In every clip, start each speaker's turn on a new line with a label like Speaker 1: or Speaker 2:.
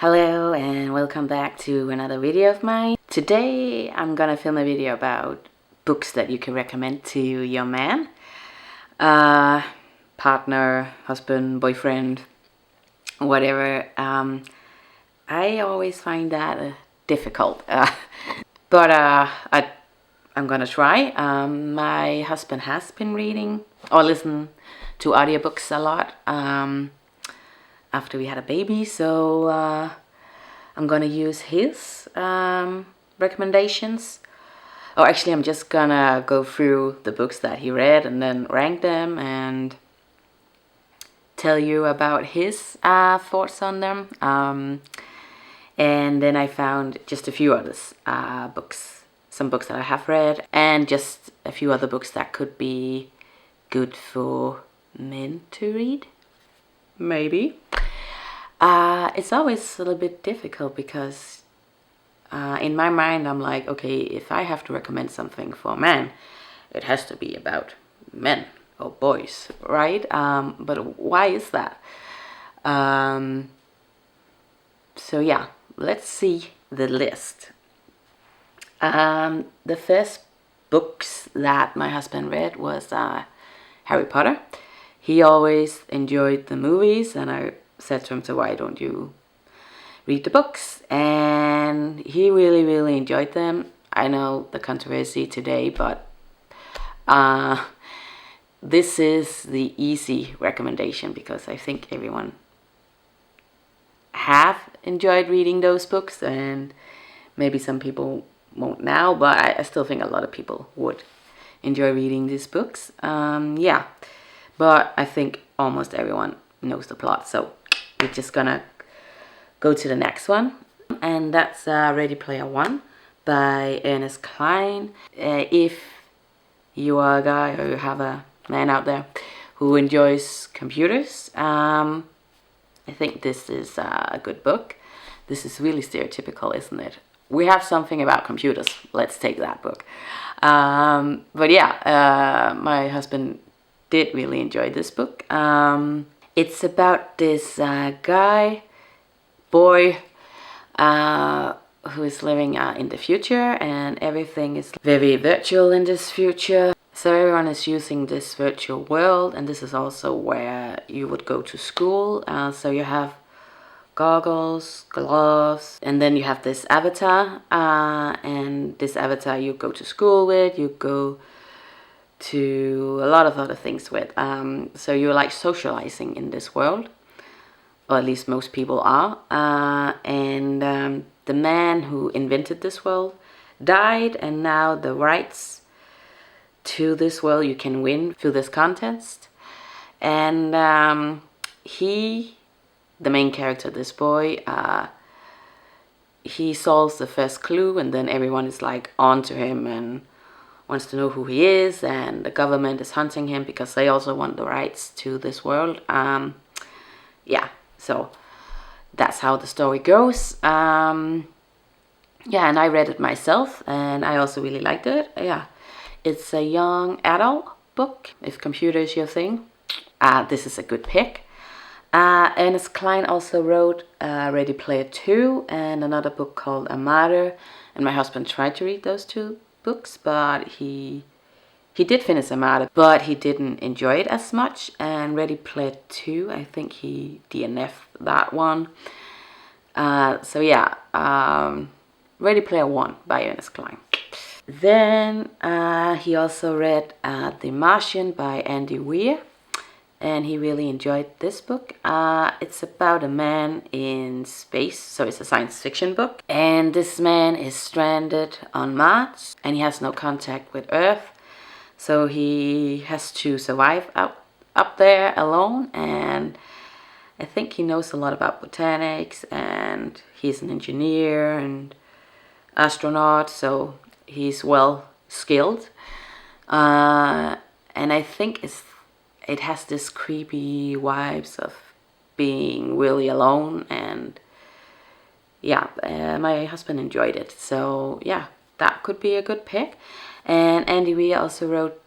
Speaker 1: Hello and welcome back to another video of mine. Today I'm gonna film a video about books that you can recommend to your man, partner, husband, boyfriend, whatever. I always find that difficult, but I'm gonna try. My husband has been reading or listen to audiobooks a lot after we had a baby, so I'm gonna use his recommendations. Or actually, I'm just gonna go through the books that he read and then rank them and tell you about his thoughts on them. And then I found just a few others books, some books that I have read, and just a few other books that could be good for men to read, maybe. It's always a little bit difficult because in my mind I'm like, okay, if I have to recommend something for a man, it has to be about men or boys, right? But why is that? So yeah, let's see the list. The first books that my husband read was Harry Potter. He always enjoyed the movies, and I said to him, so why don't you read the books? And he really enjoyed them. I know the controversy today, but this is the easy recommendation because I think everyone have enjoyed reading those books, and maybe some people won't now, but I still think a lot of people would enjoy reading these books. Yeah, but I think almost everyone knows the plot, so we're just gonna go to the next one, and that's Ready Player One by Ernest Cline. If you are a guy or you have a man out there who enjoys computers, I think this is a good book. This is really stereotypical, isn't it? We have something about computers. Let's take that book. But yeah, my husband did really enjoy this book. It's about this boy who is living in the future, and everything is very virtual in this future. So everyone is using this virtual world, and this is also where you would go to school. So you have goggles, gloves, and then you have this avatar, and this avatar you go to school with, you go to a lot of other things with. So you're like socializing in this world, or at least most people are. And the man who invented this world died, and now the rights to this world you can win through this contest. And the main character, this boy, he solves the first clue, and then everyone is like on to him and wants to know who he is, and the government is hunting him because they also want the rights to this world. Yeah, so that's how the story goes. Yeah, and I read it myself, and I also really liked it. Yeah, it's a young adult book. If computer is your thing, this is a good pick. Ernest Cline also wrote Ready Player Two and another book called A Martyr, and my husband tried to read those two books, but he did finish A Martyr, but he didn't enjoy it as much. And Ready Player Two, I think he DNF'd that one. So yeah, Ready Player One by Ernest Cline. Then he also read The Martian by Andy Weir, and he really enjoyed this book. It's about a man in space, so it's a science fiction book. And this man is stranded on Mars, and he has no contact with Earth. So he has to survive up there alone. And I think he knows a lot about botanics, and he's an engineer and astronaut, so he's well skilled. And I think it has this creepy vibes of being really alone, and yeah, my husband enjoyed it, so yeah, that could be a good pick. And Andy Weir also wrote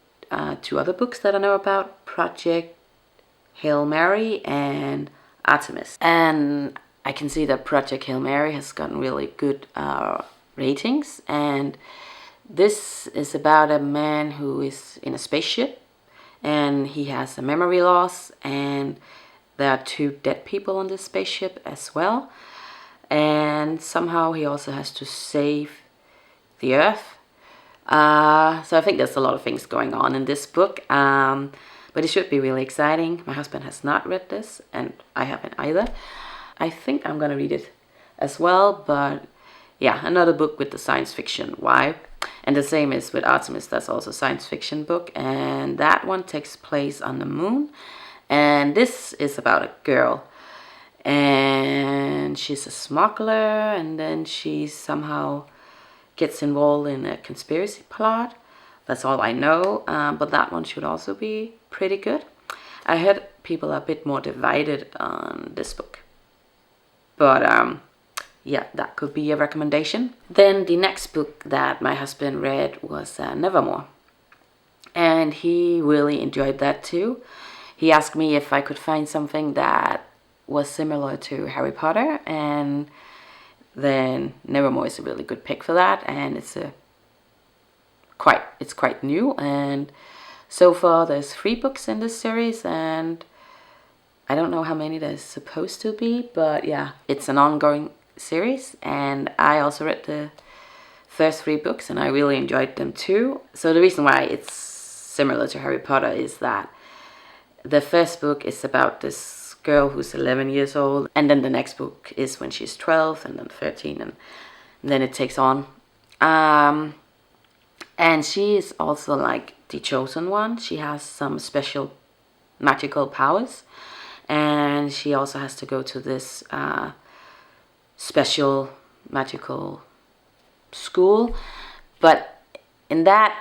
Speaker 1: two other books that I know about, Project Hail Mary and Artemis. And I can see that Project Hail Mary has gotten really good ratings, and this is about a man who is in a spaceship, and he has a memory loss, and there are 2 dead people on this spaceship as well, and somehow he also has to save the Earth. So I think there's a lot of things going on in this book, but it should be really exciting. My husband has not read this, and I haven't either. I think I'm gonna read it as well, but yeah, another book with the science fiction vibe. And the same is with Artemis, that's also a science fiction book, and that one takes place on the moon. And this is about a girl, and she's a smuggler, and then she somehow gets involved in a conspiracy plot. That's all I know, but that one should also be pretty good. I heard people are a bit more divided on this book, but yeah, that could be a recommendation. Then the next book that my husband read was Nevermoor, and he really enjoyed that too. He asked me if I could find something that was similar to Harry Potter, and then Nevermoor is a really good pick for that, and it's quite new, and so far there's 3 books in this series, and I don't know how many there's supposed to be, but yeah, it's an ongoing series, and I also read the first 3 books, and I really enjoyed them too. So the reason why it's similar to Harry Potter is that the first book is about this girl who's 11 years old, and then the next book is when she's 12, and then 13, and then it takes on. And she is also like the chosen one. She has some special magical powers, and she also has to go to this special magical school. But in that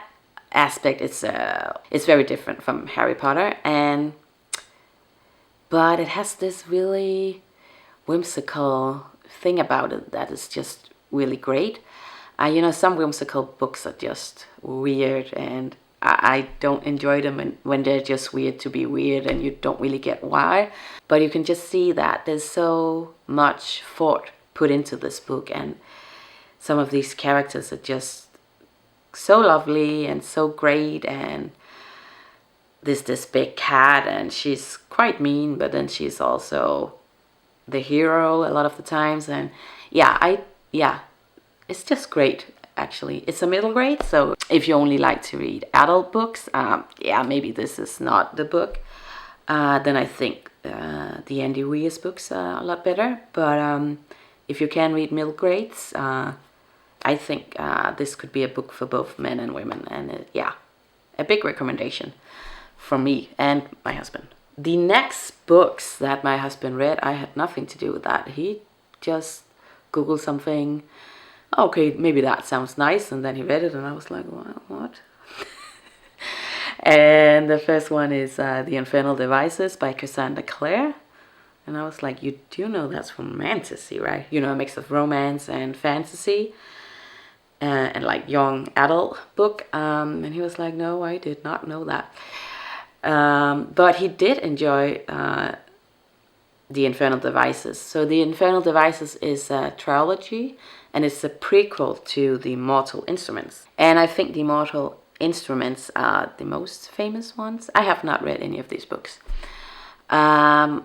Speaker 1: aspect, it's very different from Harry Potter, but it has this really whimsical thing about it that is just really great. Some whimsical books are just weird, and I don't enjoy them when they're just weird to be weird and you don't really get why. But you can just see that there's so much thought put into this book, and some of these characters are just so lovely and so great. And there's this big cat, and she's quite mean, but then she's also the hero a lot of the times. And it's just great. Actually, it's a middle grade, so if you only like to read adult books, maybe this is not the book. Then I think the Andy Weir's books are a lot better. But if you can read middle grades, I think this could be a book for both men and women, and a big recommendation from me and my husband. The next books that my husband read, I had nothing to do with that. He just Googled something. Okay, maybe that sounds nice, and then he read it, and I was like, what? And the first one is The Infernal Devices by Cassandra Clare, and I was like, you do know that's from fantasy, right? A mix of romance and fantasy, and like young adult book. And he was like, no, I did not know that. But he did enjoy The Infernal Devices. So The Infernal Devices is a trilogy, and it's a prequel to The Mortal Instruments. And I think The Mortal Instruments are the most famous ones. I have not read any of these books. But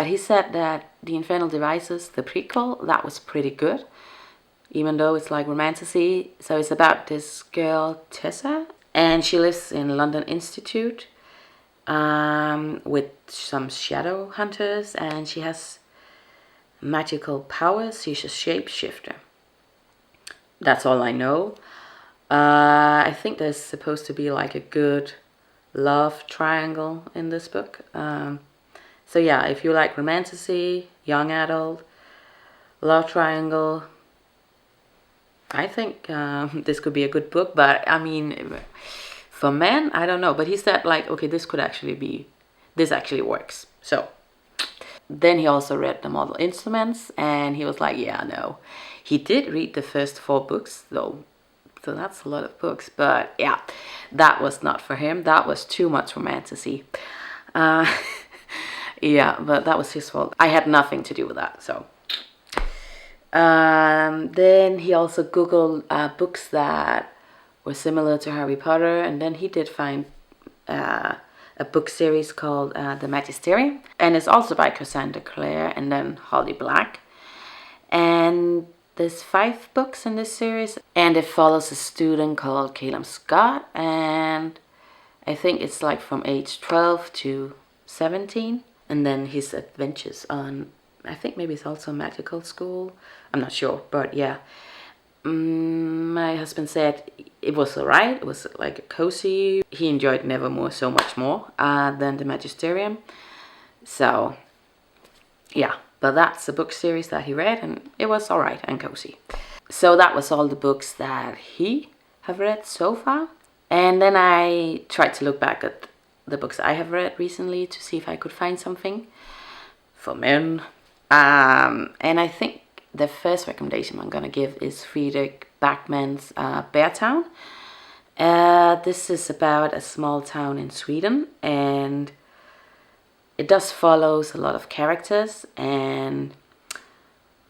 Speaker 1: he said that The Infernal Devices, the prequel, that was pretty good, even though it's like romantasy. So it's about this girl, Tessa, and she lives in London Institute with some shadow hunters, and she has magical powers. She's a shapeshifter. That's all I know. I think there's supposed to be like a good love triangle in this book. So yeah, if you like romantasy, young adult, love triangle, I think this could be a good book. But I mean, for men, I don't know. But he said like, okay, this actually works. So then he also read The Mortal Instruments, and he was like, yeah, no. He did read the first 4 books though, so that's a lot of books. But yeah, that was not for him. That was too much romantasy. Yeah, but that was his fault. I had nothing to do with that, so. Then he also Googled books that were similar to Harry Potter, and then he did find a book series called The Magisterium, and it's also by Cassandra Clare and then Holly Black. And there's 5 books in this series, and it follows a student called Caleb Scott, and I think it's like from age 12 to 17, and then his adventures on, I think maybe it's also magical school. I'm not sure, but yeah. My husband said it was alright. It was like cozy. He enjoyed Nevermoor so much more than the Magisterium. So yeah, but that's a book series that he read, and it was alright and cozy. So that was all the books that he have read so far. And then I tried to look back at the books I have read recently to see if I could find something for men. And I think the first recommendation I'm going to give is Fredrik Backman's Beartown. This is about a small town in Sweden, and it does follows a lot of characters, and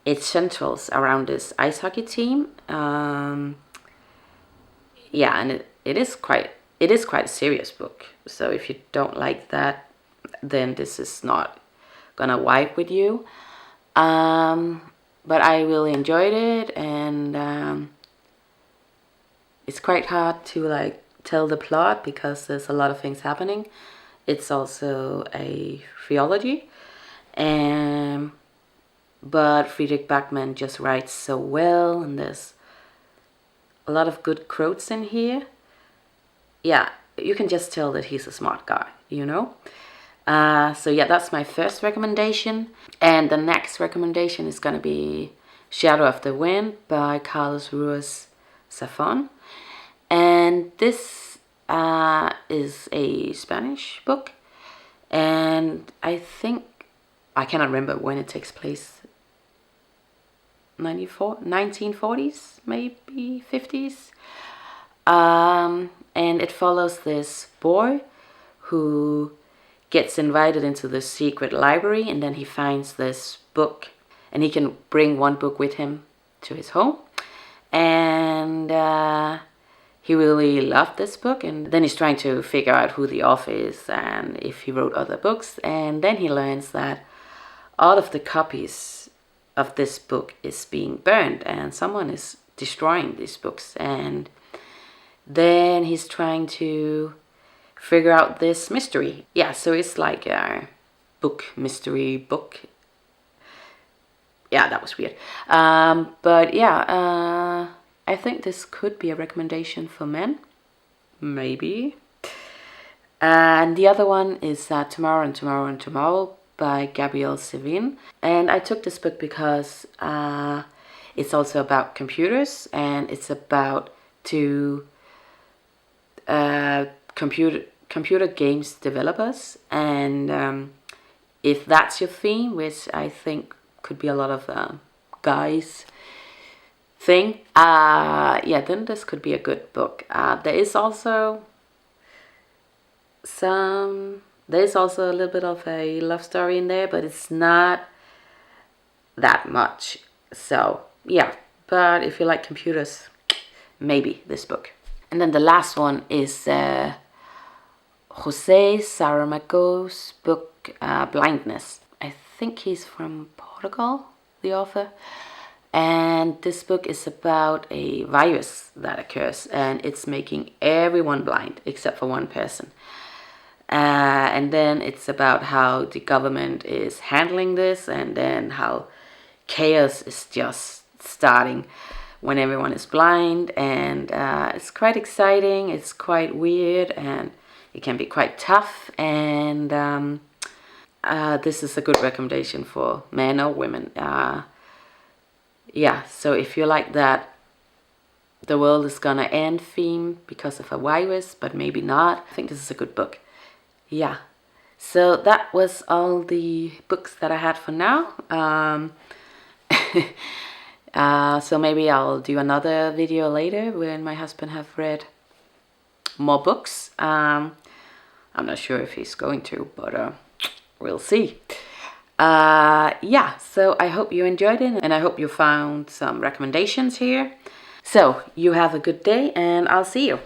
Speaker 1: it centers around this ice hockey team. Yeah, and it is quite a serious book. So if you don't like that, then this is not gonna vibe with you. But I really enjoyed it, and it's quite hard to like tell the plot because there's a lot of things happening. It's also a theology, but Fredrik Backman just writes so well, and there's a lot of good quotes in here. Yeah, you can just tell that he's a smart guy, you know. So yeah, that's my first recommendation. And the next recommendation is going to be Shadow of the Wind by Ruiz Zafón. And this is a Spanish book. And I think, I cannot remember when it takes place. 1940s, maybe 50s. And it follows this boy who gets invited into the secret library, and then he finds this book, and he can bring one book with him to his home, and he really loved this book, and then he's trying to figure out who the author is and if he wrote other books, and then he learns that all of the copies of this book is being burned, and someone is destroying these books, and then he's trying to figure out this mystery. Yeah, so it's like a mystery book. Yeah, that was weird. But yeah, I think this could be a recommendation for men. Maybe. And the other one is Tomorrow and Tomorrow and Tomorrow by Gabrielle Zevin. And I took this book because it's also about computers, and it's about two computer games developers, and if that's your theme, which I think could be a lot of guys thing, yeah, then this could be a good book. There is also a little bit of a love story in there, but it's not that much. So yeah, but if you like computers, maybe this book. And then the last one is Jose Saramago's book, Blindness. I think he's from Portugal, the author. And this book is about a virus that occurs, and it's making everyone blind except for one person. And then it's about how the government is handling this, and then how chaos is just starting when everyone is blind, and it's quite exciting, it's quite weird, and it can be quite tough, and this is a good recommendation for men or women. Yeah, so if you like that the world is gonna end theme because of a virus, but maybe not, I think this is a good book. Yeah, so that was all the books that I had for now. So maybe I'll do another video later when my husband have read more books. I'm not sure if he's going to, but we'll see. Yeah, so I hope you enjoyed it, and I hope you found some recommendations here. So you have a good day, and I'll see you.